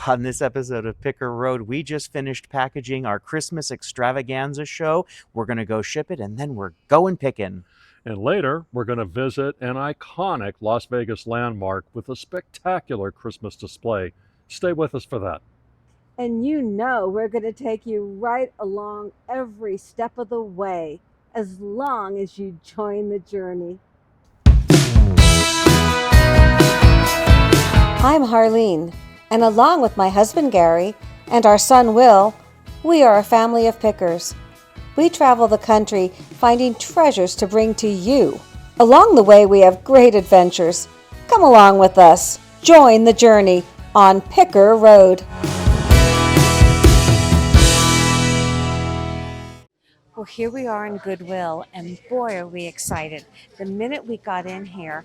On this episode of Picker Road, we just finished packaging our Christmas extravaganza show. We're going to go ship it, and then we're going picking. And later, we're going to visit an iconic Las Vegas landmark with a spectacular Christmas display. Stay with us for that. And you know we're going to take you right along every step of the way, as long as you join the journey. I'm Harleen, and along with my husband Gary and our son Will, we are a family of pickers. We travel the country finding treasures to bring to you. Along the way, we have great adventures. Come along with us. Join the journey on Picker Road. Well, here we are in Goodwill, and boy, are we excited. The minute we got in here,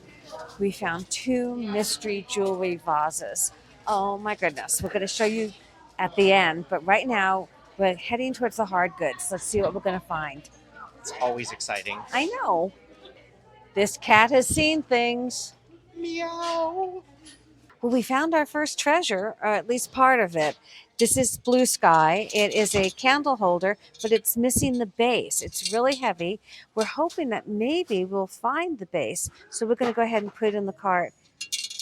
we found two mystery jewelry vases. Oh my goodness. We're going to show you at the end, but right now we're heading towards the hard goods. Let's see what we're going to find. It's always exciting. I know. This cat has seen things. Meow. Well, we found our first treasure, or at least part of it. This is Blue Sky. It is a candle holder, but it's missing the base. It's really heavy. We're hoping that maybe we'll find the base. So we're going to go ahead and put it in the cart.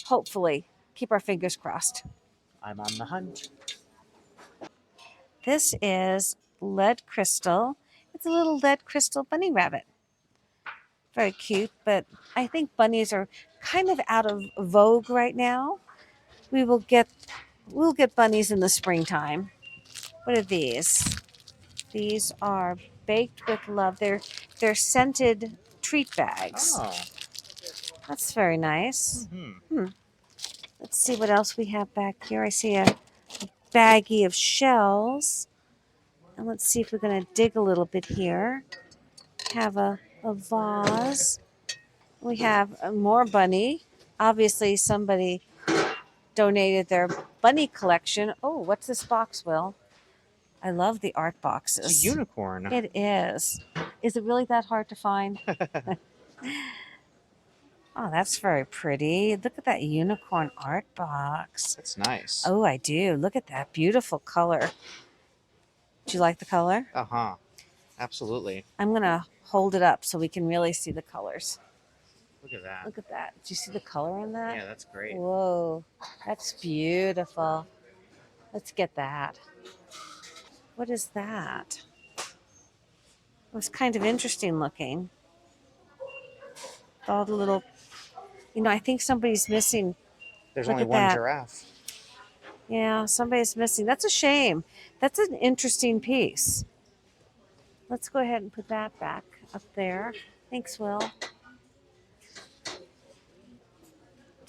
Hopefully. Keep our fingers crossed. I'm on the hunt. This is lead crystal. It's a little lead crystal bunny rabbit. Very cute, but I think bunnies are kind of out of vogue right now. We'll get bunnies in the springtime. What are these? These are baked with love. They're scented treat bags. Oh. That's very nice. Mm-hmm. Let's see what else we have back here. I see a baggie of shells. And let's see if we're going to dig a little bit here. Have a vase. We have more bunny. Obviously, somebody donated their bunny collection. Oh, what's this box, Will? I love the art boxes. It's a unicorn. It is. Is it really that hard to find? Oh, that's very pretty. Look at that unicorn art box. That's nice. Oh, I do. Look at that beautiful color. Do you like the color? Uh-huh. Absolutely. I'm going to hold it up so we can really see the colors. Look at that. Look at that. Do you see the color in that? Yeah, that's great. Whoa, that's beautiful. Let's get that. What is that? It was kind of interesting looking. All the little, I think somebody's missing. There's Look only at one that. giraffe. Yeah, somebody's missing. That's a shame. That's an interesting piece. Let's go ahead and put that back up there. Thanks, Will. Do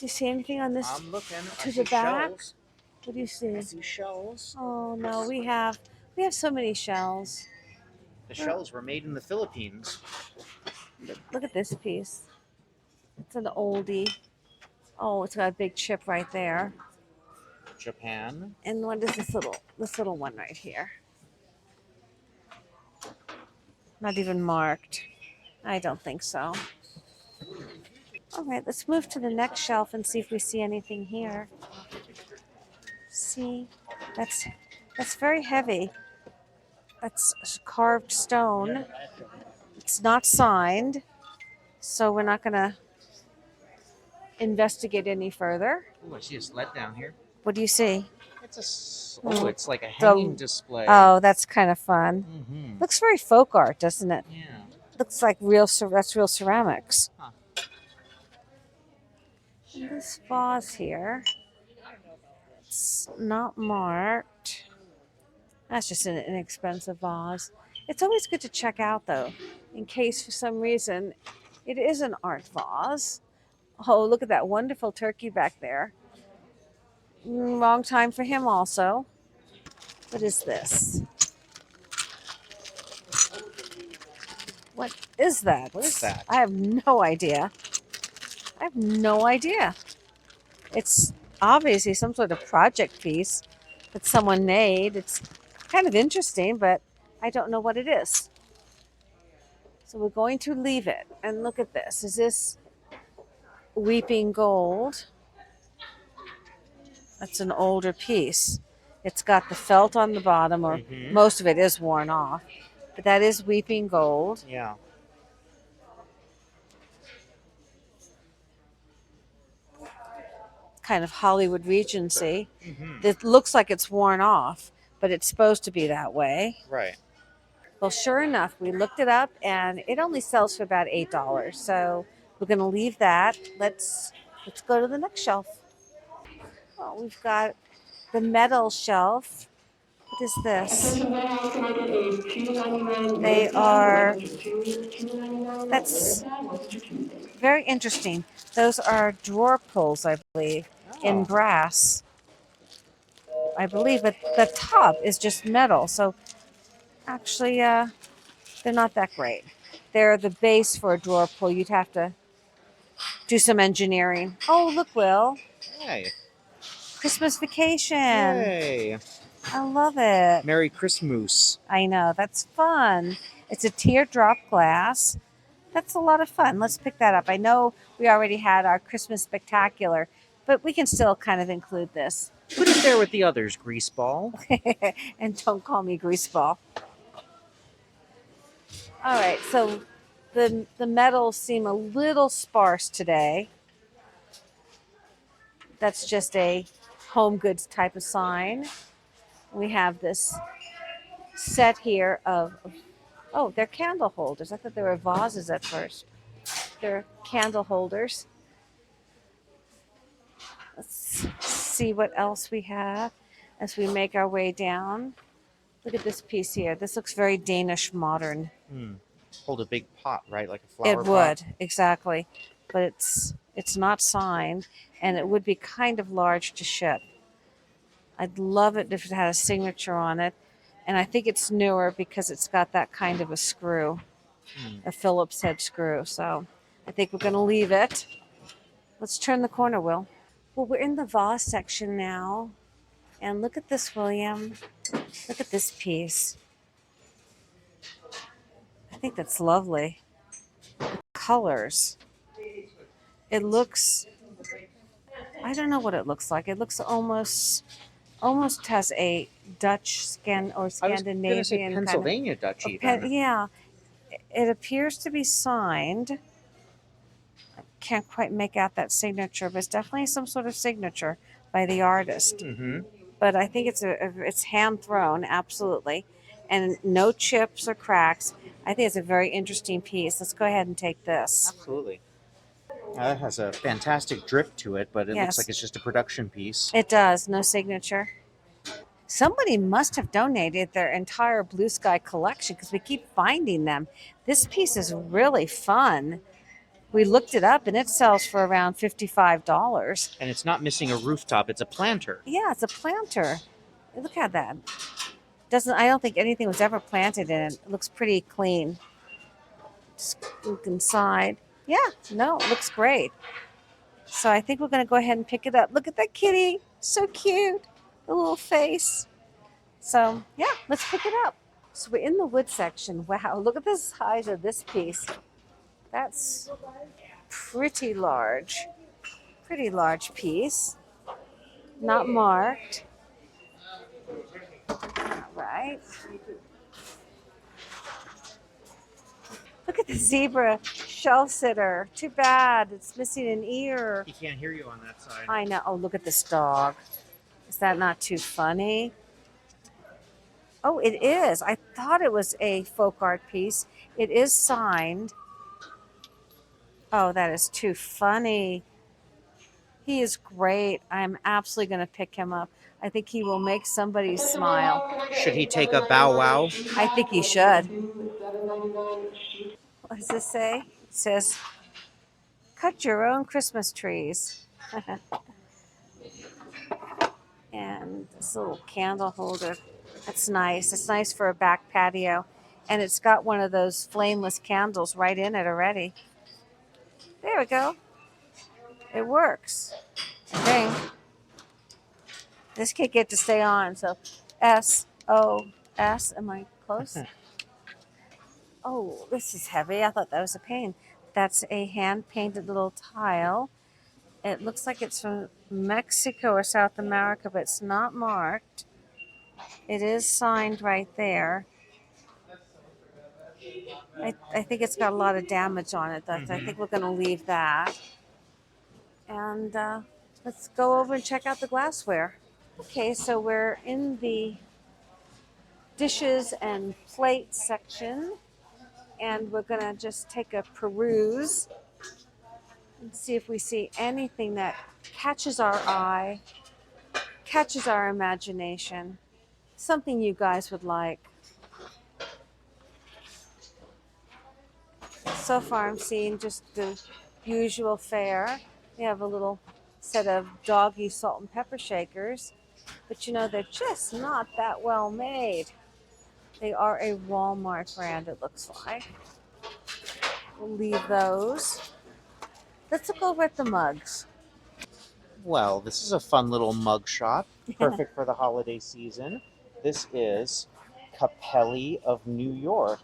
you see anything on this? I'm looking. To the back? Shells. What do you see? I see shells. Oh no, we have so many shells. The shells were made in the Philippines. Look at this piece. It's an oldie. Oh, it's got a big chip right there. Japan. And what is this little one right here? Not even marked. I don't think so. All right, let's move to the next shelf and see if we see anything here. See, that's very heavy. That's carved stone. It's not signed, so we're not going to investigate any further. Oh, I see a sled down here. What do you see? It's like a hanging display. Oh, that's kind of fun. Mm-hmm. Looks very folk art, doesn't it? Yeah. Looks like that's real ceramics. Huh. And this vase here, it's not marked. That's just an inexpensive vase. It's always good to check out, though, in case for some reason it is an art vase. Oh, look at that wonderful turkey back there. Wrong time for him also. What is this? What is that? What is that? I have no idea. It's obviously some sort of project piece that someone made. It's kind of interesting, but I don't know what it is. So we're going to leave it. And look at this. Is this weeping gold? That's an older piece. It's got the felt on the bottom, or Mm-hmm. most of it is worn off. But that is weeping gold. Yeah. Kind of Hollywood Regency. Mm-hmm. It looks like it's worn off, but it's supposed to be that way. Right. Well, sure enough, we looked it up and it only sells for about $8. So we're going to leave that. Let's go to the next shelf. Oh, we've got the metal shelf. What is this? They are, that's very interesting. Those are drawer pulls, I believe, in Oh. brass. I believe, but the top is just metal. So actually, they're not that great. They're the base for a drawer pull. You'd have to do some engineering. Oh, look, Will. Hey. Christmas vacation. Yay. I love it. Merry Christmas. I know. That's fun. It's a teardrop glass. That's a lot of fun. Let's pick that up. I know we already had our Christmas spectacular, but we can still kind of include this. Put it there with the others, Greaseball. And don't call me greaseball. All right, so the metals seem a little sparse today. That's just a home goods type of sign. We have this set here of, oh, they're candle holders. I thought they were vases at first. They're candle holders. Let's see what else we have as we make our way down. Look at this piece here. This looks very Danish modern. Hold a big pot, right? Like a flower It pot? would, exactly. But it's not signed, and it would be kind of large to ship. I'd love it if it had a signature on it. And I think it's newer because it's got that kind of a screw, a Phillips head screw. So I think we're going to leave it. Let's turn the corner, Will. Well, we're in the vase section now. And look at this, William. Look at this piece. I think that's lovely. The colors. It looks, I don't know what it looks like. It looks almost has a Dutch scan or I was going to say Scandinavian kind of. Pennsylvania Dutch even. Yeah, it appears to be signed. I can't quite make out that signature, but it's definitely some sort of signature by the artist. Mm-hmm. But I think it's hand thrown, absolutely, and no chips or cracks. I think it's a very interesting piece. Let's go ahead and take this. Absolutely. That has a fantastic drip to it, but it looks Yes. like it's just a production piece. It does, no signature. Somebody must have donated their entire blue sky collection because we keep finding them. This piece is really fun. We looked it up and it sells for around $55. And it's not missing a rooftop, it's a planter. Yeah, it's a planter. Look at that. Doesn't I don't think anything was ever planted in it. It looks pretty clean. Just look inside. Yeah, no, it looks great. So I think we're going to go ahead and pick it up. Look at that kitty. So cute. The little face. So, yeah, let's pick it up. So we're in the wood section. Wow, look at the size of this piece. That's pretty large. Pretty large piece. Not marked. All right. Look at the zebra shelf sitter. Too bad. It's missing an ear. He can't hear you on that side. I know. Oh, look at this dog. Is that not too funny? Oh, it is. I thought it was a folk art piece. It is signed. Oh, that is too funny. He is great. I'm absolutely going to pick him up. I think he will make somebody smile. Should he take a bow wow? I think he should. What does this say? It says, cut your own Christmas trees. And this little candle holder. That's nice. It's nice for a back patio. And it's got one of those flameless candles right in it already. There we go. It works. I think. This can't get to stay on, so SOS. Am I close? Oh, this is heavy. I thought that was a pain. That's a hand-painted little tile. It looks like it's from Mexico or South America, but it's not marked. It is signed right there. I think it's got a lot of damage on it, though. I think we're going to leave that. And let's go over and check out the glassware. Okay, so we're in the dishes and plate section, and we're going to just take a peruse and see if we see anything that catches our eye, catches our imagination, something you guys would like. So far, I'm seeing just the usual fare. We have a little set of doggy salt and pepper shakers, but you know, they're just not that well made. They are a Walmart brand, it looks like. We'll leave those. Let's look over at the mugs. Well, this is a fun little mug shop, perfect for the holiday season. This is Capelli of New York,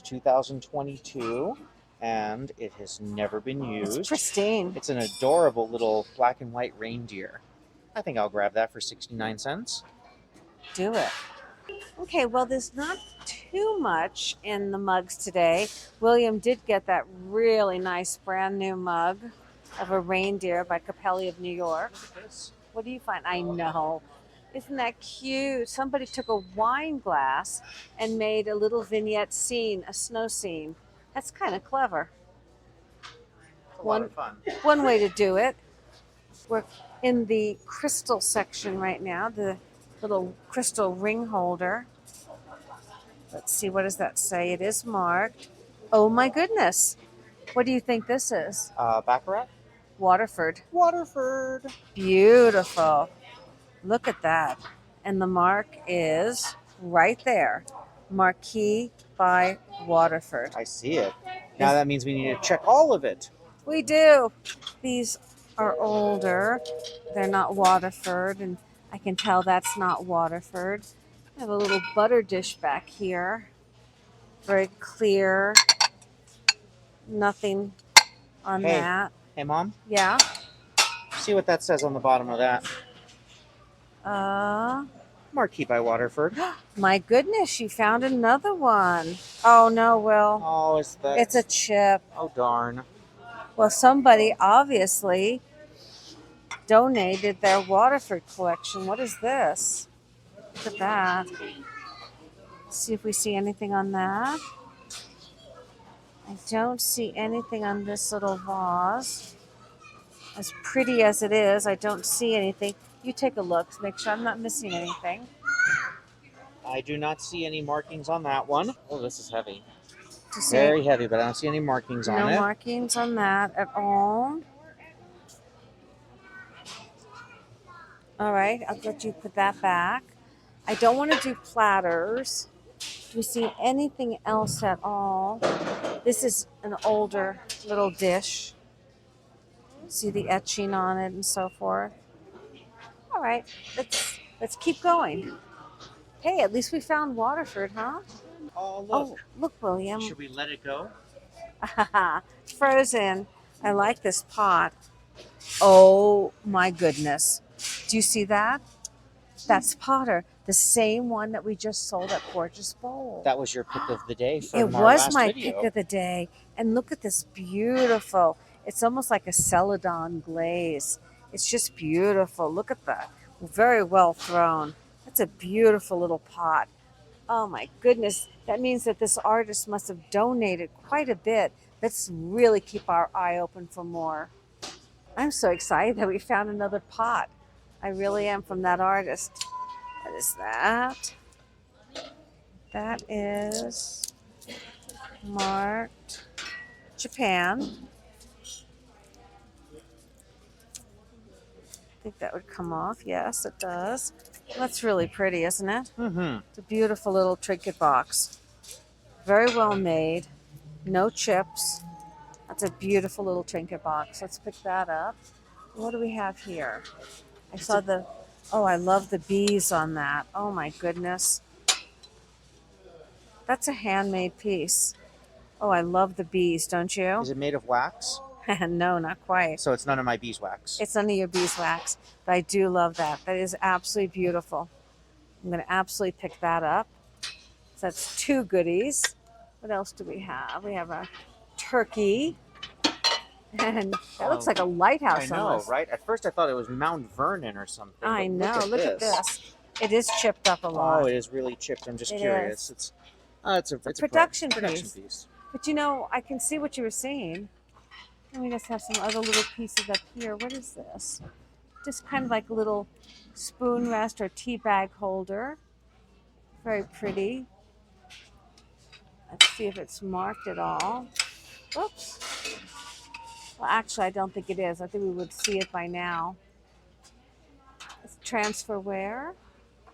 2022, and it has never been It's used. pristine. It's an adorable little black and white reindeer. I think I'll grab that for 69 cents. Do it. Okay, well, there's not too much in the mugs today. William did get that really nice brand new mug of a reindeer by Capelli of New York. What do you find? I know. Isn't that cute? Somebody took a wine glass and made a little vignette scene, a snow scene. That's kind of clever. It's a lot of fun. One way to do it. We're in the crystal section right now, the little crystal ring holder. Let's see, what does that say? It is marked. Oh my goodness. What do you think this is? Baccarat? Waterford. Waterford. Beautiful. Look at that. And the mark is right there. Marquee by Waterford. I see it. Now that means we need to check all of it. We do. These are older. They're not Waterford, and I can tell that's not Waterford. I have a little butter dish back here. Very clear. Nothing on Hey. that. Hey, Mom, Yeah. see what that says on the bottom of that. Uh, Marquee by Waterford. my goodness, you found another one. Oh no, Will. Oh, is that? It's a chip. Oh, darn. Well, somebody obviously donated their Waterford collection. What is this? Look at that. See if we see anything on that. I don't see anything on this little vase. As pretty as it is, I don't see anything. You take a look to make sure I'm not missing anything. I do not see any markings on that one. Oh, this is heavy. Do you see Very heavy, but I don't see any markings on no it. markings on that at all? All right, I'll let you put that back. I don't want to do platters. Do we see anything else at all? This is an older little dish. See the etching on it and so forth. All right, let's keep going. Hey, at least we found Waterford, huh? Oh, look. Oh, look, William. Should we let it go? Frozen. I like this pot. Oh my goodness. Do you see that? That's Potter, the same one that we just sold at Gorgeous Bowl. That was your pick of the day from It our was last my video. pick of the day. And look at this beautiful. It's almost like a celadon glaze. It's just beautiful. Look at that. Very well thrown. That's a beautiful little pot. Oh my goodness. That means that this artist must have donated quite a bit. Let's really keep our eye open for more. I'm so excited that we found another pot. I really am, from that artist. What is that? That is marked Japan. I think that would come off. Yes, it does. That's really pretty, isn't it? Mm-hmm. It's a beautiful little trinket box. Very well made. No chips. That's a beautiful little trinket box. Let's pick that up. What do we have here? I saw the, oh, I love the bees on that. Oh my goodness. That's a handmade piece. Oh, I love the bees, don't you? Is it made of wax? No, not quite. So it's none of my beeswax. It's none of your beeswax, but I do love that. That is absolutely beautiful. I'm going to absolutely pick that up. So that's 2 goodies. What else do we have? We have a turkey, and that looks like a I lighthouse know, almost. right? At first I thought it was Mount Vernon or something. I but know. Look at this. It is chipped up a lot. Oh, it is really chipped. I'm just It curious. is. It's a production production piece. piece. But you know, I can see what you were saying. And we just have some other little pieces up here. What is this? Just kind of like a little spoon rest or tea bag holder. Very pretty. Let's see if it's marked at all. Oops. Well, actually, I don't think it is. I think we would see it by now. It's transferware.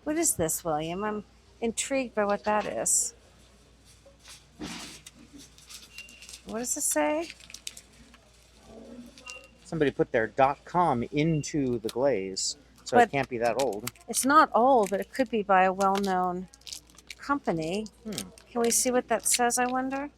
What is this, William? I'm intrigued by what that is. What does it say? Somebody put their .com into the glaze, so But it can't be that old. it's not old, but it could be by a well-known company. Can we see what that says, I wonder?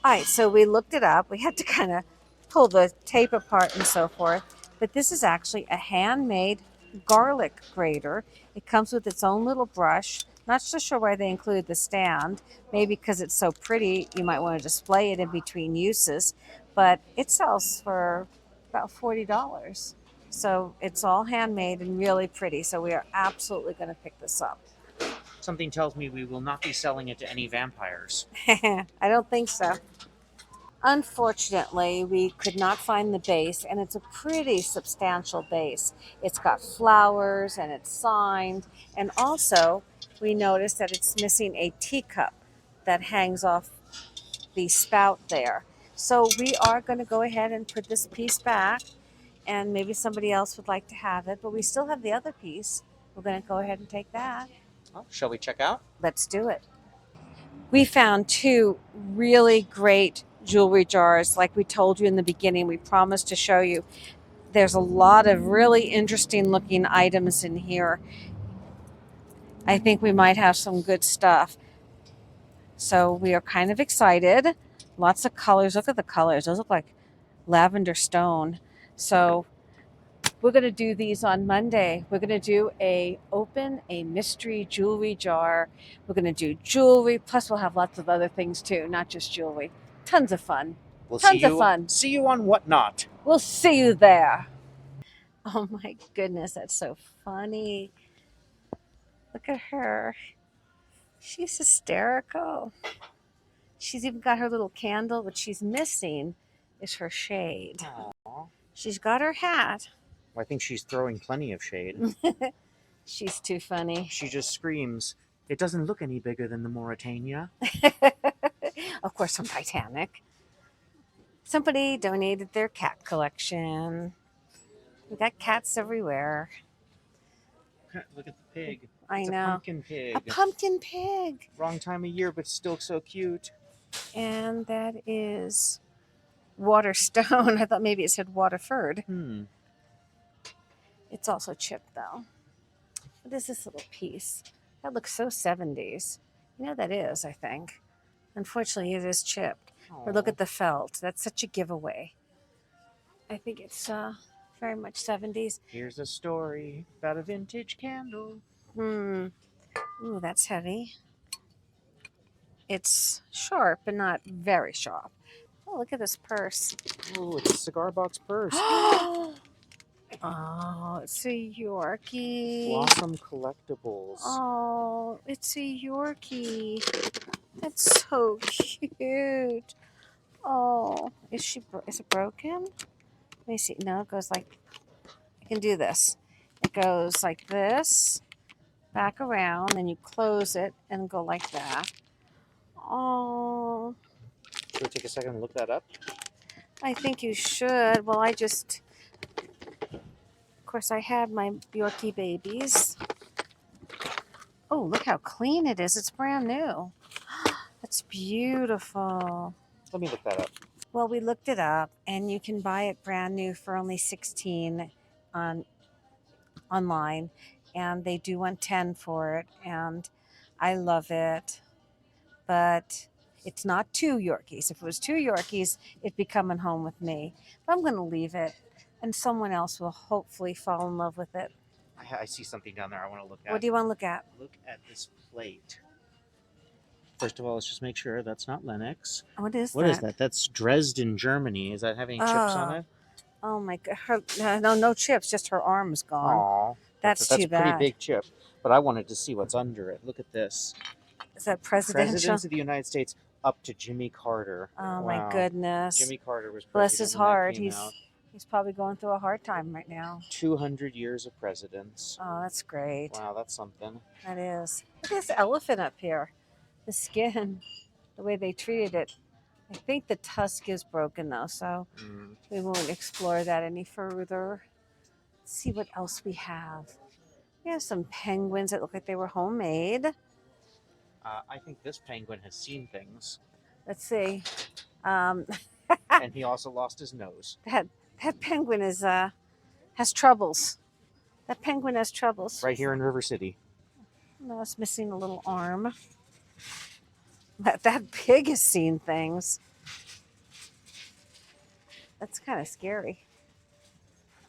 All right, so we looked it up. We had to kind of pull the tape apart and so forth. But this is actually a handmade garlic grater. It comes with its own little brush. Not so sure why they included the stand. Maybe because it's so pretty, you might want to display it in between uses. But it sells for about $40. So it's all handmade and really pretty. So we are absolutely going to pick this up. Something tells me we will not be selling it to any vampires. I don't think so. Unfortunately, we could not find the base, and it's a pretty substantial base. It's got flowers and it's signed, and also we noticed that it's missing a teacup that hangs off the spout there. So we are going to go ahead and put this piece back, and maybe somebody else would like to have it, but we still have the other piece. We're going to go ahead and take that. Well, shall we check out? Let's do it. We found 2 really great jewelry jars. Like we told you in the beginning, we promised to show you. There's a lot of really interesting looking items in here. I think we might have some good stuff. So we are kind of excited. Lots of colors. Look at the colors. Those look like lavender stone. So we're going to do these on Monday. We're going to do open a mystery jewelry jar. We're going to do jewelry. Plus we'll have lots of other things too, not just jewelry. Tons of fun. Tons of fun. See you on Whatnot. We'll see you there. Oh my goodness, that's so funny. Look at her. She's hysterical. She's even got her little candle. What she's missing is her shade. Aww. She's got her hat. Well, I think she's throwing plenty of shade. She's too funny. She just screams, "It doesn't look any bigger than the Mauritania." Of course, from Titanic. Somebody donated their cat collection. We got cats everywhere. Look at the pig. I It's know. A pumpkin pig. A pumpkin pig. Wrong time of year, but still so cute. And that is Waterstone. I thought maybe it said Waterford. It's also chipped though. What is this little piece? That looks so 70s. You know that is, I think. Unfortunately, it is chipped. But look at the felt. That's such a giveaway. I think it's very much 70s. Here's a story about a vintage candle. Ooh, that's heavy. It's sharp, but not very sharp. Oh, look at this purse. Oh, it's a cigar box purse. Oh, it's a Yorkie. Blossom Collectibles. Oh, it's a Yorkie. That's so cute. Oh, is it broken? Let me see. No, it goes like, I can do this. It goes like this, back around, and you close it and go like that. Oh, Should we take a second and look that up? I think you should. Well, of course, I had my Yorkie babies. Oh, look how clean it is. It's brand new. That's beautiful. Let me look that up. Well, we looked it up, and you can buy it brand new for only $16 online, and they do want $10 for it, and I love it. But It's not two Yorkies. If it was two Yorkies, it'd be coming home with me. But I'm going to leave it, and someone else will hopefully fall in love with it. I see something down there I want to look at. What do you want to look at? Look at this plate. First of all, let's just make sure that's not Lennox. What is What that? is that? That's Dresden, Germany. Is that having chips on it? Oh my God! No chips. Just her arm's gone. Aw. That's a too pretty bad. big chip. But I wanted to see what's under it. Look at this. Is that presidential? Presidents of the United States up to Jimmy Carter. Oh Wow. my goodness! Jimmy Carter was president. Bless his when that heart. came out. He's probably going through a hard time right now. 200 years of presidents. Oh, that's great. Wow, that's something. That is. Look at this elephant up here. The skin, the way they treated it. I think the tusk is broken though, so we won't explore that any further. Let's see what else we have. We have some penguins that look like they were homemade. I think this penguin has seen things. Let's see. And he also lost his nose. That penguin is has troubles. That penguin has troubles. Right here in River City. No, it's missing a little arm. That pig has seen things. That's kind of scary.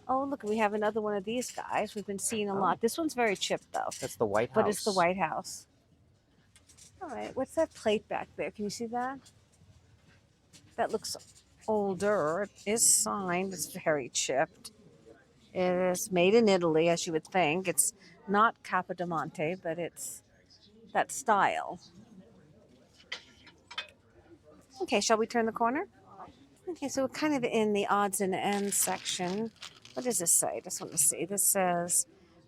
Oh, look, we have another one of these guys. We've been seeing a lot. This one's very chipped, though. That's the White House. But it's the White House. All right, what's that plate back there? Can you see that? That looks older. It is signed. It's very chipped. It is made in Italy, as you would think. It's not Capodimonte, but it's that style. Okay, shall we turn the corner? Okay, so we're kind of in the odds and ends section. What does this say? I just want to see. This says,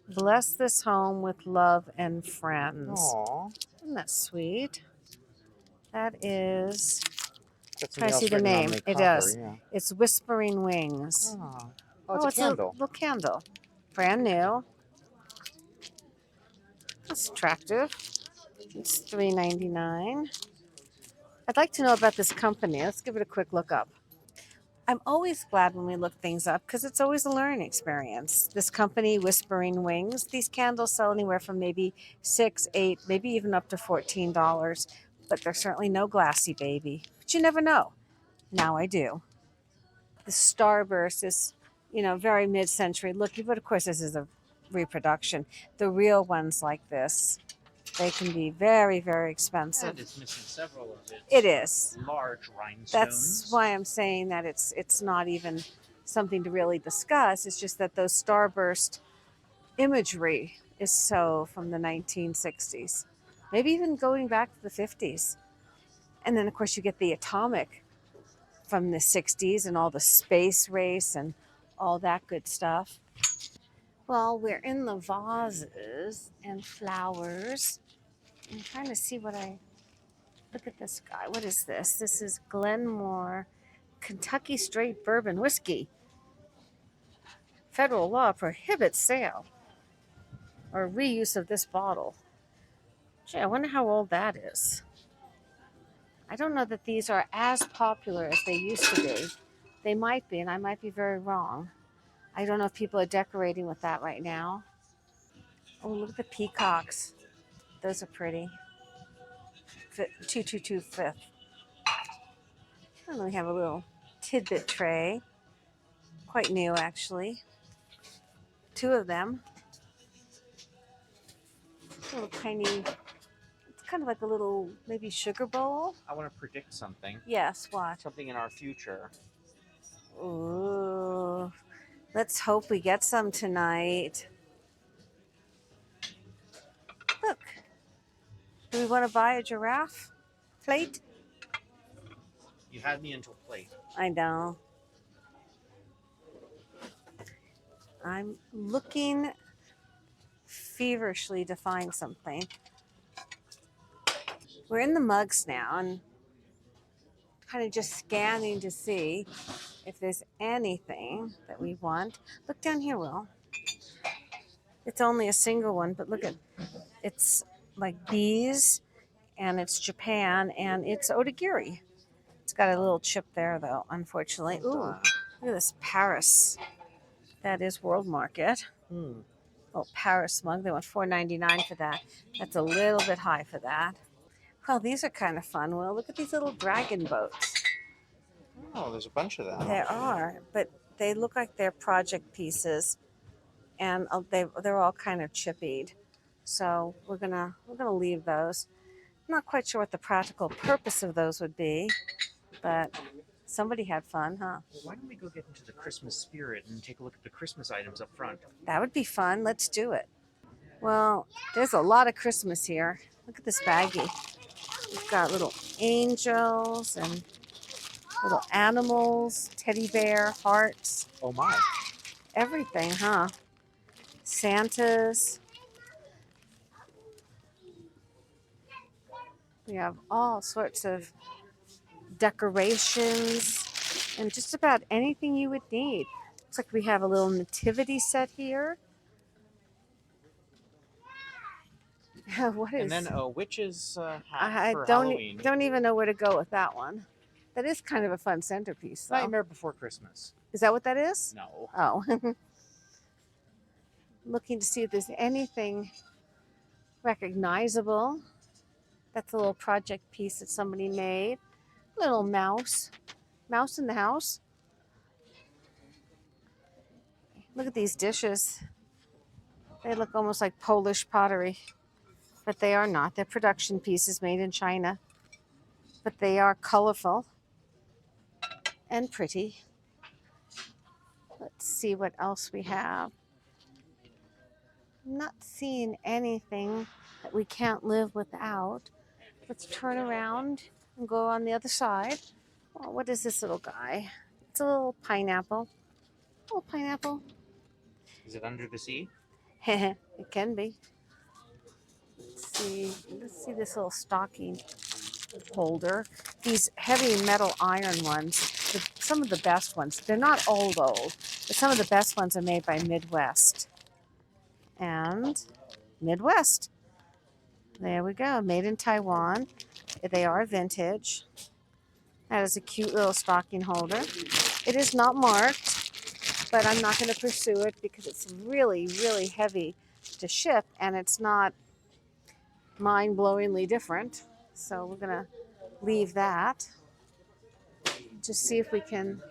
bless this home with love and friends. Aww. Isn't that sweet? That is, That's I see the name. It does. Yeah. It's Whispering Wings. Oh, it's a candle. A little candle. Brand new. That's attractive. It's $3.99. I'd like to know about this company. Let's give it a quick look up. I'm always glad when we look things up because it's always a learning experience. This company, Whispering Wings, these candles sell anywhere from maybe $6, $8, maybe even up to $14. But they're certainly no glassy, baby. But you never know. Now I do. The Starburst is, very mid-century looking, but of course this is a reproduction. The real ones like this, they can be very, very expensive. And it's missing several of its It is. large rhinestones. That's why I'm saying that it's not even something to really discuss. It's just that those Starburst imagery is so from the 1960s, maybe even going back to the 50s. And then, of course, you get the atomic from the 60s and all the space race and all that good stuff. Well, we're in the vases and flowers. I'm trying to see what look at this guy. What is this? This is Glenmore Kentucky Straight Bourbon Whiskey. Federal law prohibits sale or reuse of this bottle. Gee, I wonder how old that is. I don't know that these are as popular as they used to be. They might be, and I might be very wrong. I don't know if people are decorating with that right now. Oh, look at the peacocks. Those are pretty. 222 Fifth. And then we have a little tidbit tray. Quite new, actually. 2 of them. A little tiny, it's kind of like a little, maybe sugar bowl. I want to predict something. Yes, what? Something in our future. Ooh. Let's hope we get some tonight. Look. Do we want to buy a giraffe plate? You had me into a plate. I know. I'm looking feverishly to find something. We're in the mugs now and kind of just scanning to see if there's anything that we want. Look down here, Will. It's only a single one, but look at it's like bees, and it's Japan, and it's Otagiri. It's got a little chip there, though, unfortunately. Ooh, look at this Paris. That is World Market. Oh, Paris mug. They want $4.99 for that. That's a little bit high for that. Oh, these are kind of fun. Well, look at these little dragon boats. Oh, there's a bunch of them. There are, but they look like they're project pieces, and they're all kind of chippied. So we're gonna leave those. I'm not quite sure what the practical purpose of those would be, but somebody had fun, huh? Well, why don't we go get into the Christmas spirit and take a look at the Christmas items up front? That would be fun. Let's do it. Well, there's a lot of Christmas here. Look at this baggie. We've got little angels and little animals, teddy bear, hearts, Oh my. everything, huh? Santas. We have all sorts of decorations and just about anything you would need. Looks like we have a little nativity set here. What is? And then a witch's hat I for don't Halloween. don't even know where to go with that one. That is kind of a fun centerpiece, though. Nightmare Before Christmas. Is that what that is? No. Oh. Looking to see if there's anything recognizable. That's a little project piece that somebody made. Little mouse. Mouse in the house. Look at these dishes. They look almost like Polish pottery, but they are not. They're production pieces made in China, but they are colorful and pretty. Let's see what else we have. I'm not seeing anything that we can't live without. Let's turn around and go on the other side. Oh, what is this little guy? It's a little pineapple. Little pineapple. Is it under the sea? It can be. Let's see this little stocking holder. These heavy metal iron ones, some of the best ones. They're not old, but some of the best ones are made by Midwest. And Midwest. There we go. Made in Taiwan. They are vintage. That is a cute little stocking holder. It is not marked, but I'm not going to pursue it because it's really, really heavy to ship, and it's not mind-blowingly different. So we're going to leave that. Just see if we can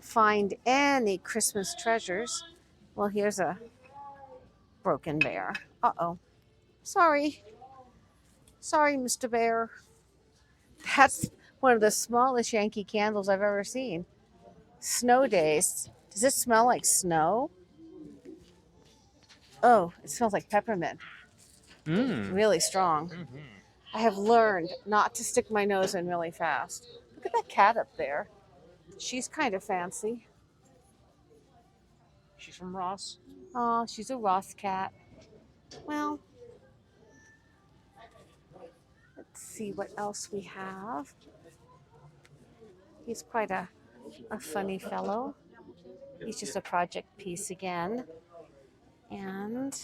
find any Christmas treasures. Well, here's a broken bear. Uh-oh. Sorry. Sorry, Mr. Bear. That's one of the smallest Yankee candles I've ever seen. Snow days. Does it smell like snow? Oh, it smells like peppermint. Really strong. Mm-hmm. I have learned not to stick my nose in really fast. Look at that cat up there. She's kind of fancy. She's from Ross. Oh, she's a Ross cat. Well, let's see what else we have. He's quite a funny fellow. He's just a project piece again. And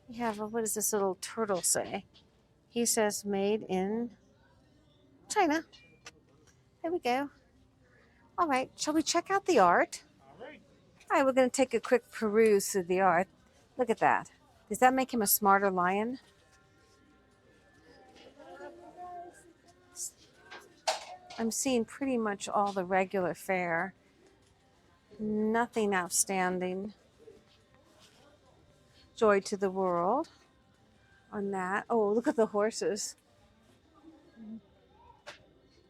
we have what does this little turtle say? He says made in China. There we go. All right, shall we check out the art? All right. All right, we're going to take a quick peruse through the art. Look at that. Does that make him a smarter lion? I'm seeing pretty much all the regular fare. Nothing outstanding. Joy to the world on that. Oh, look at the horses.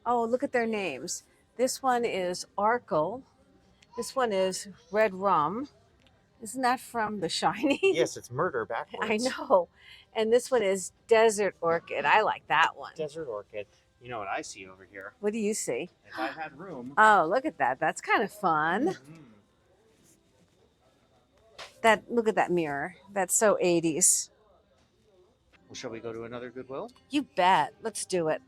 Oh, look at their names. This one is Arkle. This one is Red Rum. Isn't that from The Shining? Yes, it's murder backwards. I know. And this one is Desert Orchid. I like that one. Desert Orchid. You know what I see over here? What do you see? If I had room. Oh, look at that. That's kind of fun. Mm-hmm. Look at that mirror. That's so 80s. Well, shall we go to another Goodwill? You bet. Let's do it.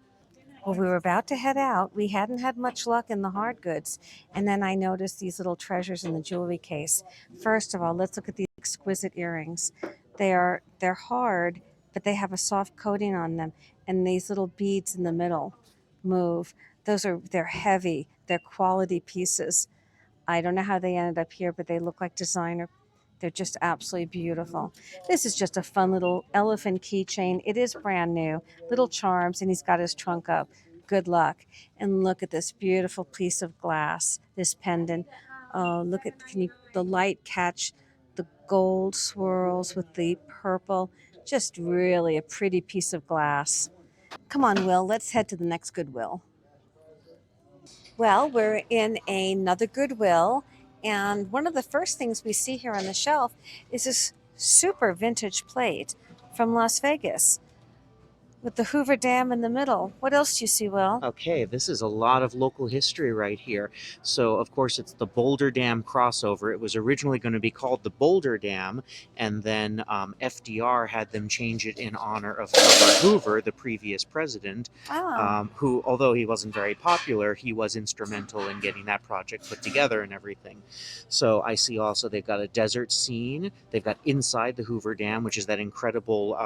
Well, we were about to head out. We hadn't had much luck in the hard goods. And then I noticed these little treasures in the jewelry case. First of all, let's look at these exquisite earrings. They're hard, but they have a soft coating on them. And these little beads in the middle move. They're heavy. They're quality pieces. I don't know how they ended up here, but they look like designer They're just absolutely beautiful. This is just a fun little elephant keychain. It is brand new. Little charms, and he's got his trunk up. Good luck. And look at this beautiful piece of glass, this pendant. Oh, look at the light catch the gold swirls with the purple. Just really a pretty piece of glass. Come on, Will, let's head to the next Goodwill. Well, we're in another Goodwill, and one of the first things we see here on the shelf is this super vintage plate from Las Vegas with the Hoover Dam in the middle. What else do you see, Will? Okay, this is a lot of local history right here. So, of course, it's the Boulder Dam crossover. It was originally going to be called the Boulder Dam, and then FDR had them change it in honor of Herbert Hoover, the previous president, Oh, who, although he wasn't very popular, he was instrumental in getting that project put together and everything. So, I see also they've got a desert scene. They've got inside the Hoover Dam, which is that incredible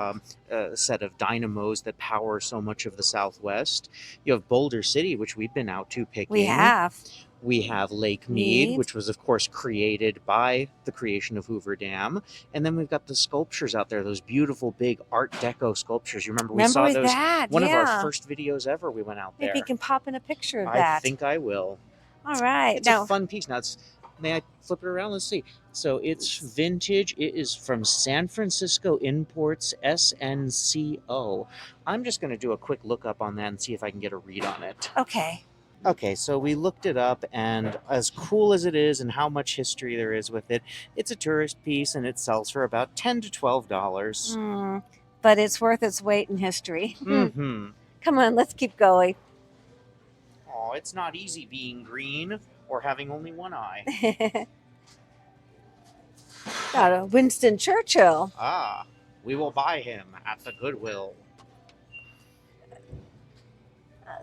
set of dynamos that power so much of the Southwest. You have Boulder City, which we've been out to picking. we have. We have Lake Mead, Mead. which was, of course, created by the creation of Hoover Dam. And then we've got the sculptures out there, those beautiful big Art Deco sculptures. You remember we saw those? That? One of our Yeah. first videos ever, we went out there. Maybe you can pop in a picture of I that. think I will. All right. It's a fun piece. Now, may I flip it around? Let's see. So it's vintage. It is from San Francisco Imports SNCO. I'm just going to do a quick look up on that and see if I can get a read on it. Okay. Okay, so we looked it up, and as cool as it is and how much history there is with it, it's a tourist piece and it sells for about $10 to $12. But it's worth its weight in history. Mm-hmm. Come on, let's keep going. Oh, it's not easy being green or having only one eye. Got a Winston Churchill. Ah, we will buy him at the Goodwill.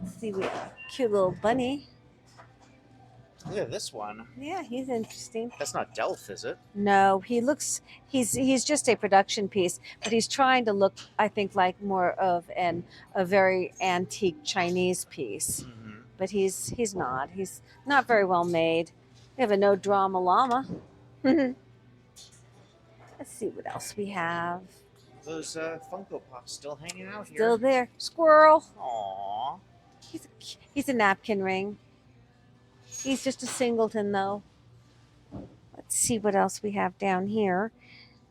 Let's see, we have a cute little bunny. Look at this one. Yeah, he's interesting. That's not Delph, is it? No, he's just a production piece, but he's trying to look, I think, like more of a very antique Chinese piece. Mm-hmm. But he's not. He's not very well made. We have a no drama llama. Let's see what else we have. Those Funko Pops still hanging out here. Still there. Squirrel. Aww. He's a napkin ring. He's just a singleton, though. Let's see what else we have down here.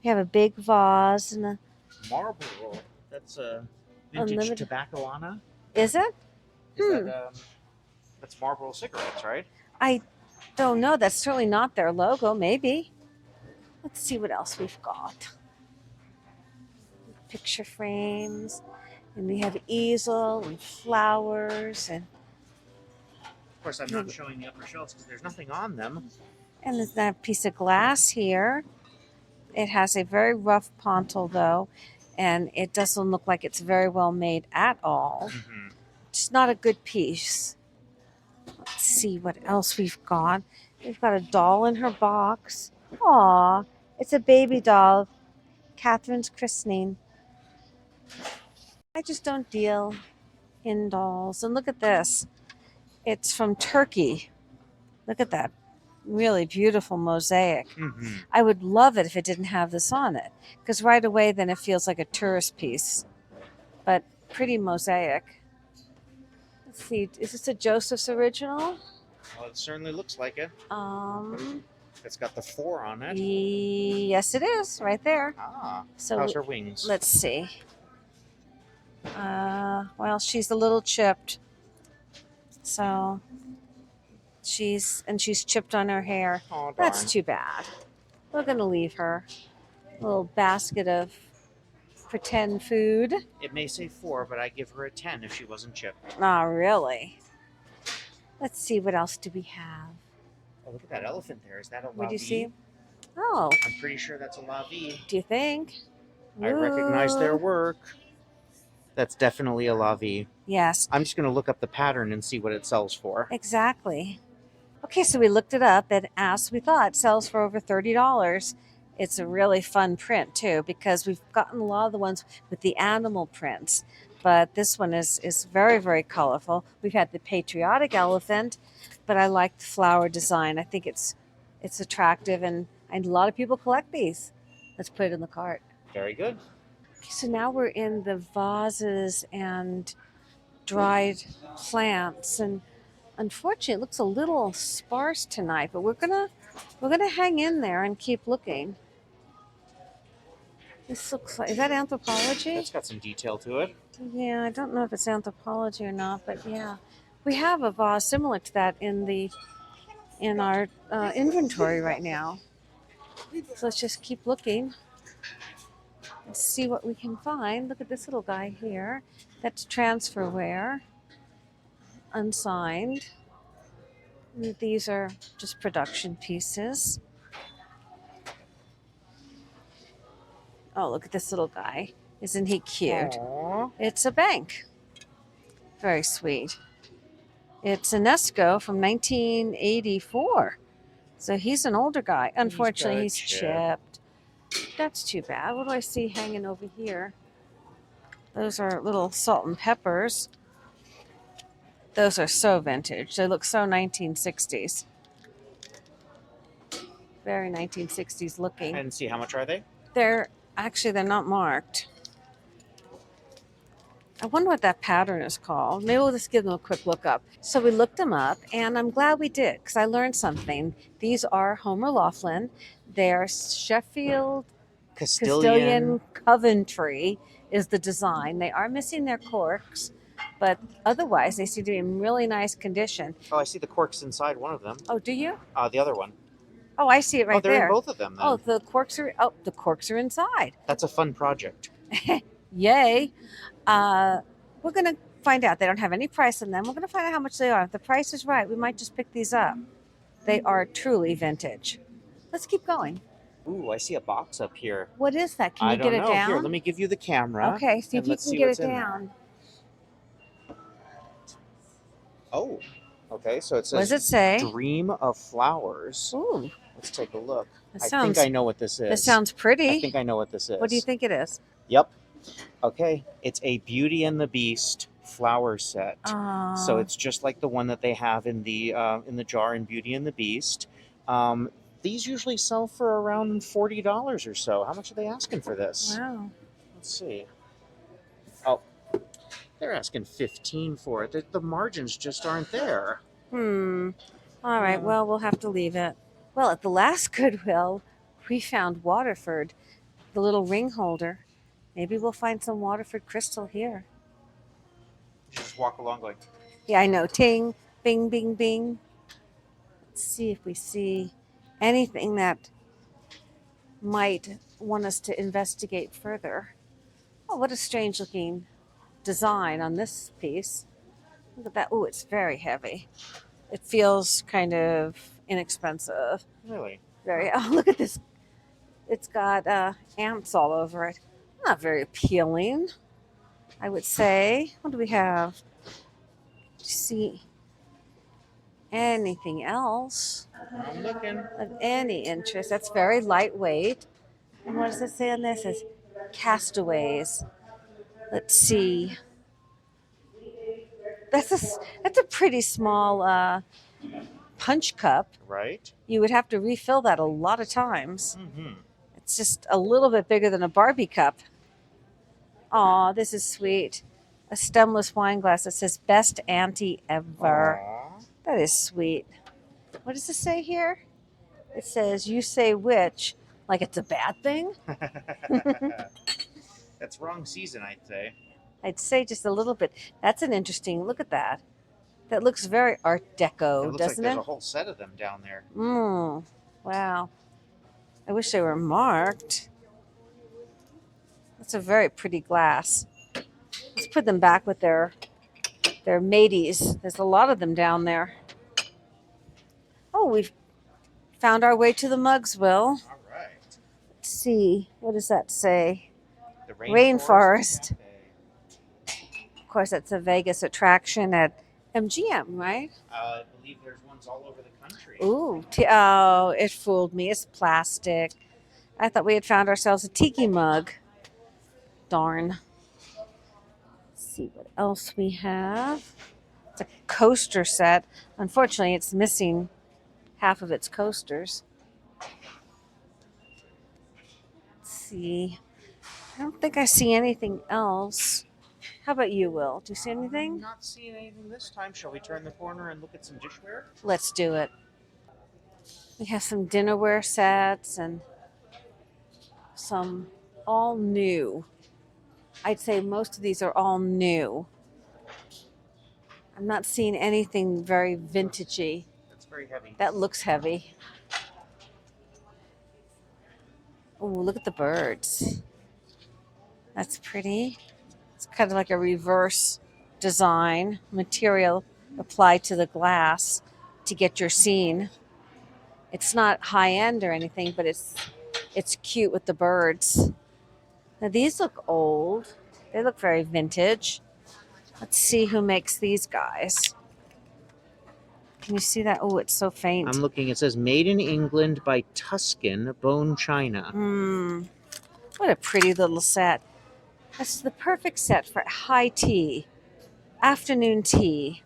We have a big vase and a. Marlboro. That's a vintage Unlimited. tobacco-ana. Is it? Is that, that's Marlboro cigarettes, right? I don't know. That's certainly not their logo. Maybe. Let's see what else we've got. Picture frames, and we have easel and flowers, and Of course, I'm not showing the upper shelves because there's nothing on them. there's that piece of glass here. It has a very rough pontil though, and it doesn't look like it's very well made at all. Mm-hmm. It's not a good piece. Let's see what else we've got. We've got a doll in her box. Aw, it's a baby doll. Catherine's christening. I just don't deal in dolls. And look at this. It's from Turkey. Look at that. Really beautiful mosaic. Mm-hmm. I would love it if it didn't have this on it, because right away then it feels like a tourist piece. But pretty mosaic. Let's see, is this a Joseph's original? Well, it certainly looks like it. Um, It's got the 4 on it. yes, it is right there. Ah, So how's her wings? let's see. Well, she's a little chipped. So she's chipped on her hair. Oh, darn. That's too bad. We're gonna leave her. A little basket of pretend food. It may say 4, but I give her a 10 if she wasn't chipped. Oh, really? Let's see, what else do we have? Oh, look at that elephant there. Is that a La What do you Vie? see? Oh, I'm pretty sure that's a La Vie. do you think? I recognize their Ooh. work. That's definitely a La Vie. Yes, I'm just going to look up the pattern and see what it sells for. exactly. Okay, so we looked it up, and as we thought, it sells for over $30. It's a really fun print too, because we've gotten a lot of the ones with the animal prints, but this one is very, very colorful. We've had the patriotic elephant, but I like the flower design. I think it's attractive, and And a lot of people collect these. Let's put it in the cart. Very good. Okay, so now we're in the vases and dried plants, and unfortunately it looks a little sparse tonight, but we're gonna hang in there and keep looking. This looks like, is that anthropology? It's got some detail to it. Yeah, I don't know if it's anthropology or not, but yeah, we have a vase similar to that in our inventory right now. So let's just keep looking and see what we can find. Look at this little guy here. That's transferware, unsigned. These are just production pieces. Oh, look at this little guy. Isn't he cute? Aww. It's a bank. Very sweet. It's a Nesco from 1984. So he's an older guy. Unfortunately, he's chipped. That's too bad. What do I see hanging over here? Those are little salt and peppers. Those are so vintage. They look so 1960s. Very 1960s looking. And see, how much are they? They're not marked. I wonder what that pattern is called. Maybe we'll just give them a quick look up. So we looked them up, and I'm glad we did because I learned something. These are Homer Laughlin. They're Sheffield Castilian Coventry is the design. They are missing their corks, but otherwise they seem to be in really nice condition. Oh, I see the corks inside one of them. Oh, do you? The other one. Oh, I see it right they're there. in both of them then. Oh, the corks are inside. That's a fun project. Yay. We're going to find out. They don't have any price on them. We're going to find out how much they are. If the price is right, we might just pick these up. They are truly vintage. Let's keep going. Ooh, I see a box up here. What is that? Can you get it down? Here, let me give you the camera. Okay, see if you let's can see get what's it in there. down. Oh, okay. So it What does says it say? Dream of Flowers. Ooh, Let's take a look. that I sounds, think I know what this is. This sounds pretty. I think I know what this is. What do you think it is? Yep. Okay. It's a Beauty and the Beast flower set. So it's just like the one that they have in the jar in Beauty and the Beast. These usually sell for around $40 or so. How much are they asking for this? Wow. Let's see. Oh, they're asking $15 for it. The margins just aren't there. All right. Well, we'll have to leave it. Well, at the last Goodwill, we found Waterford, the little ring holder. Maybe we'll find some Waterford crystal here. Just walk along going. Yeah, I know. Ting, bing, bing, bing. Let's see if we see anything that might want us to investigate further. Oh, what a strange looking design on this piece. Look at that. Oh, it's very heavy. It feels kind of inexpensive. Really? Very. Oh, look at this. It's got ants all over it. Not very appealing, I would say. What do we have? Do you see anything else I'm looking. of any interest? That's very lightweight. And what does it say on this? It says castaways. Let's see. That's a pretty small punch cup. Right? You would have to refill that a lot of times. Mm-hmm. It's just a little bit bigger than a Barbie cup. Aw, this is sweet. A stemless wine glass that says best auntie ever. Aww. That is sweet. What does it say here? It says, you say which, like it's a bad thing? That's wrong season, I'd say. I'd say just a little bit. That's an interesting, look at that. That looks very Art Deco, It looks doesn't like there's it? a whole set of them down there. Wow. I wish they were marked. That's a very pretty glass. Let's put them back with their mateys. There's a lot of them down there. Oh, we've found our way to the mugs, Will. All right. Let's see. What does that say? The Rainforest. Cafe. Of course, that's a Vegas attraction at MGM, right? I believe there's ones all over the country. Ooh. Oh, it fooled me. It's plastic. I thought we had found ourselves a tiki mug. Darn. Let's see what else we have. It's a coaster set. Unfortunately, it's missing half of its coasters. see. I don't think I see anything else. How about you, Will? Do you see I'm anything? not seeing anything this time. Shall we turn the corner and look at some dishware? Let's do it. We have some dinnerware sets and some all new. I'd say most of these are all new. I'm not seeing anything very vintagey. That's very heavy. That looks heavy. Oh, look at the birds. That's pretty. It's kind of like a reverse design material applied to the glass to get your scene. It's not high end or anything, but it's cute with the birds. Now these look old. They look very vintage. Let's see who makes these guys. Can you see that? Oh, it's so faint. I'm looking. It says made in England by Tuscan Bone China. What a pretty little set. That's the perfect set for high tea, afternoon tea.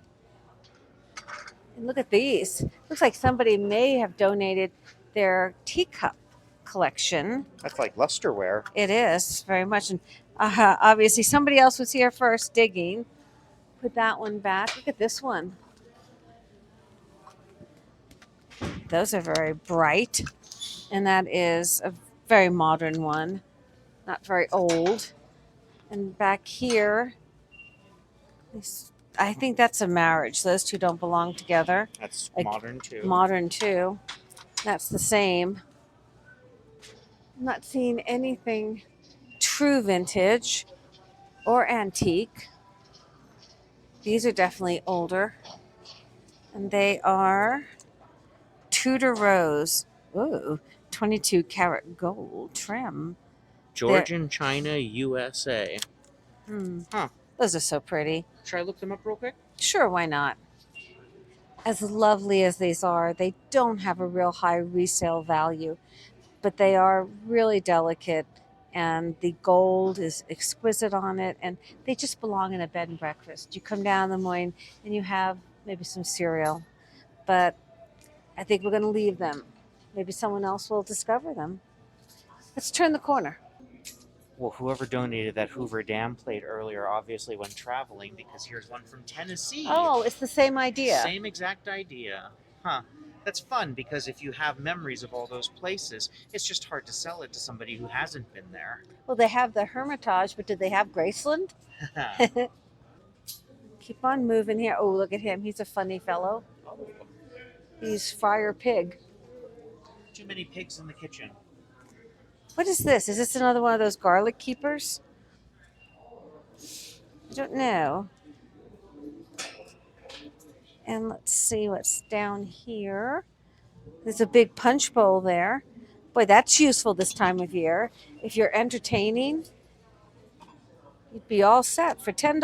And look at these. Looks like somebody may have donated their teacup collection. That's like lusterware. It is very much. And obviously, somebody else was here first digging. Put that one back. Look at this one. Those are very bright. And that is a very modern one, not very old. And back here, I think that's a marriage. Those two don't belong together. That's Like, modern too. Modern too. That's the same. I'm not seeing anything true vintage or antique. These are definitely older. And they are Tudor Rose. Ooh, 22 karat gold trim. Georgian China, USA. Huh. Those are so pretty. Should I look them up real quick? Sure, why not? As lovely as these are, they don't have a real high resale value, but they are really delicate, and the gold is exquisite on it, and they just belong in a bed and breakfast. You come down in the morning and you have maybe some cereal, but I think we're going to leave them. Maybe someone else will discover them. Let's turn the corner. Well, whoever donated that Hoover Dam plate earlier obviously went traveling, because here's one from Tennessee. Oh, it's the same idea. Same exact idea. Huh. That's fun, because if you have memories of all those places, it's just hard to sell it to somebody who hasn't been there. Well, they have the Hermitage, but do they have Graceland? Keep on moving here. Oh, look at him. He's a funny fellow. Oh, He's Friar Pig. too many pigs in the kitchen. What is this? Is this another one of those garlic keepers? I don't know. And let's see what's down here. There's a big punch bowl there. Boy, that's useful this time of year. If you're entertaining, you'd be all set for $10.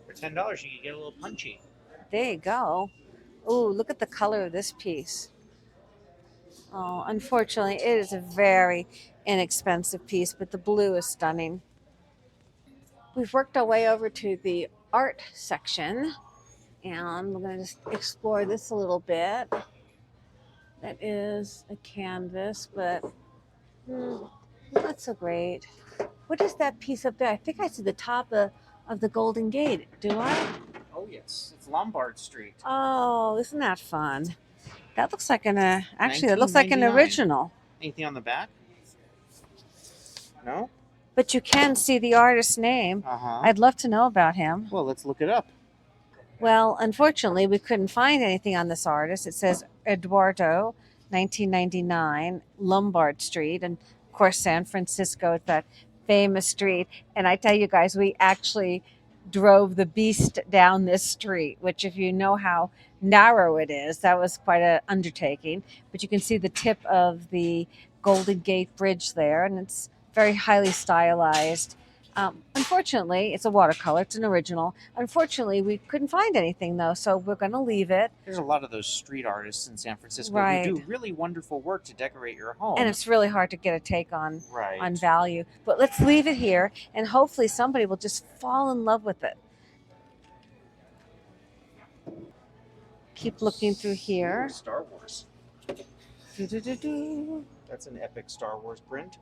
For $10, you can get a little punchy. There you go. Oh, look at the color of this piece. Oh, unfortunately, it is a very inexpensive piece, but the blue is stunning. We've worked our way over to the art section, and we're going to just explore this a little bit. That is a canvas, but not so great. What is that piece up there? I think I see the top of the Golden Gate. Do I? Oh, yes. It's Lombard Street. Oh, isn't that fun? That looks like actually, that looks like an 1999. original. Anything on the back? No? But you can see the artist's name. Uh-huh. I'd love to know about him. Well, let's look it up. Well, unfortunately, we couldn't find anything on this artist. It says Eduardo, 1999, Lombard Street. And, of course, San Francisco, it's that famous street. And I tell you guys, we actually drove the beast down this street, which if you know how narrow it is, that was quite an undertaking. But you can see the tip of the Golden Gate Bridge there, and it's very highly stylized. Unfortunately, it's a watercolor. It's an original. Unfortunately, we couldn't find anything, though, so we're going to leave it. There's a lot of those street artists in San Francisco Right. who do really wonderful work to decorate your home. And it's really hard to get a take on right. value. But let's leave it here, and hopefully somebody will just fall in love with it. Keep looking through here. Star Wars. Doo-doo-doo-doo. That's an epic Star Wars print.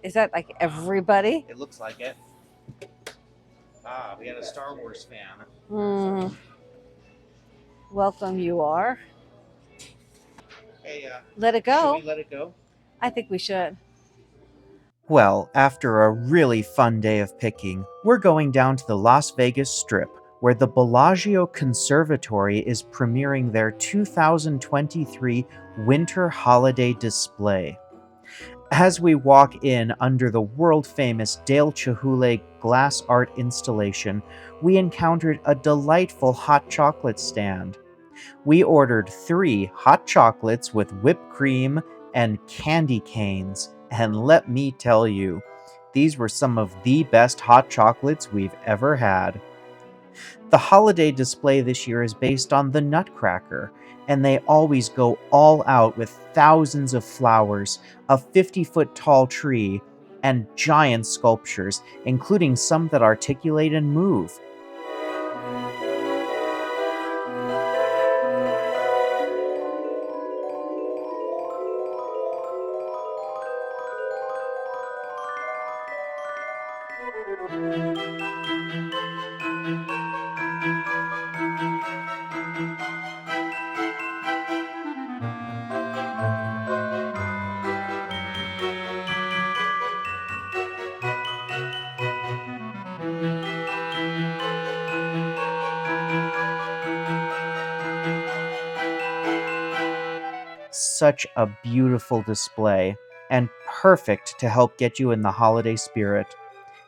Is that like everybody? It looks like it. Ah, we had a Star Wars fan. Welcome, you are. Hey, Let it should go. we let it go? I think we should. Well, after a really fun day of picking, we're going down to the Las Vegas Strip, where the Bellagio Conservatory is premiering their 2023 Winter Holiday Display. As we walk in under the world-famous Dale Chihuly glass art installation, we encountered a delightful hot chocolate stand. We ordered 3 hot chocolates with whipped cream and candy canes, and let me tell you, these were some of the best hot chocolates we've ever had. The holiday display this year is based on the Nutcracker, and they always go all out with thousands of flowers, a 50-foot tall tree, and giant sculptures, including some that articulate and move. Such a beautiful display, and perfect to help get you in the holiday spirit.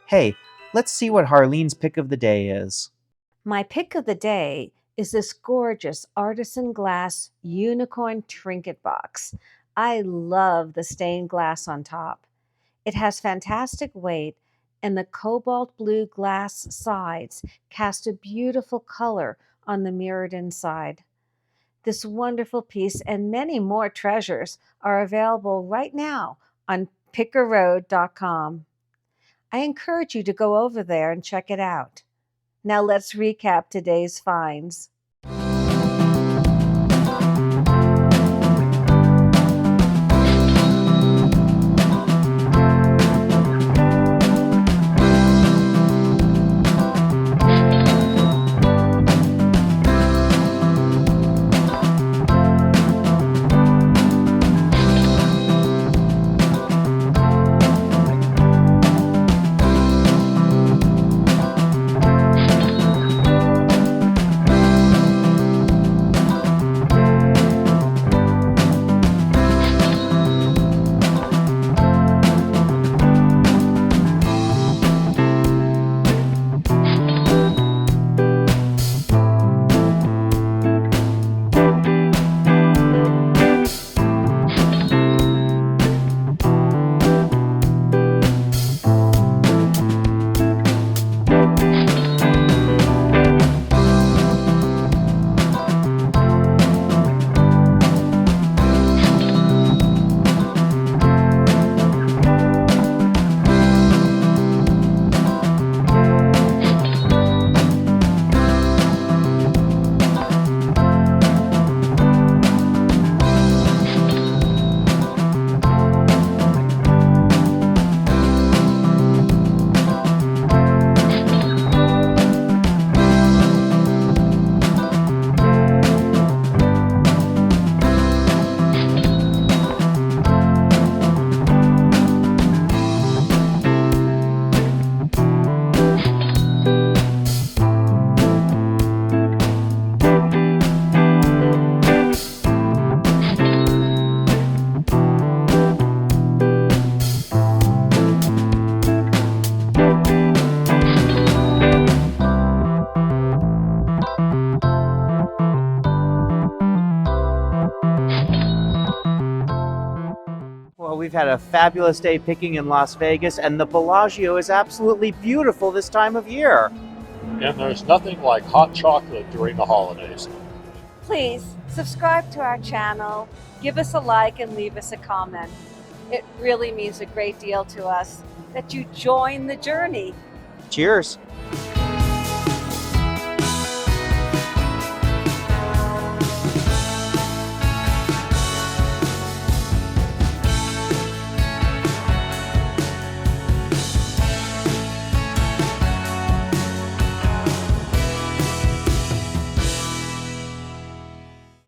Hey, let's see what Harlene's pick of the day is. My pick of the day is this gorgeous artisan glass unicorn trinket box. I love the stained glass on top. It has fantastic weight, and the cobalt blue glass sides cast a beautiful color on the mirrored inside. This wonderful piece and many more treasures are available right now on pickerroad.com. I encourage you to go over there and check it out. Now let's recap today's finds. Well, we've had a fabulous day picking in Las Vegas, and the Bellagio is absolutely beautiful this time of year. And there's nothing like hot chocolate during the holidays. Please subscribe to our channel, give us a like, and leave us a comment. It really means a great deal to us that you join the journey. Cheers.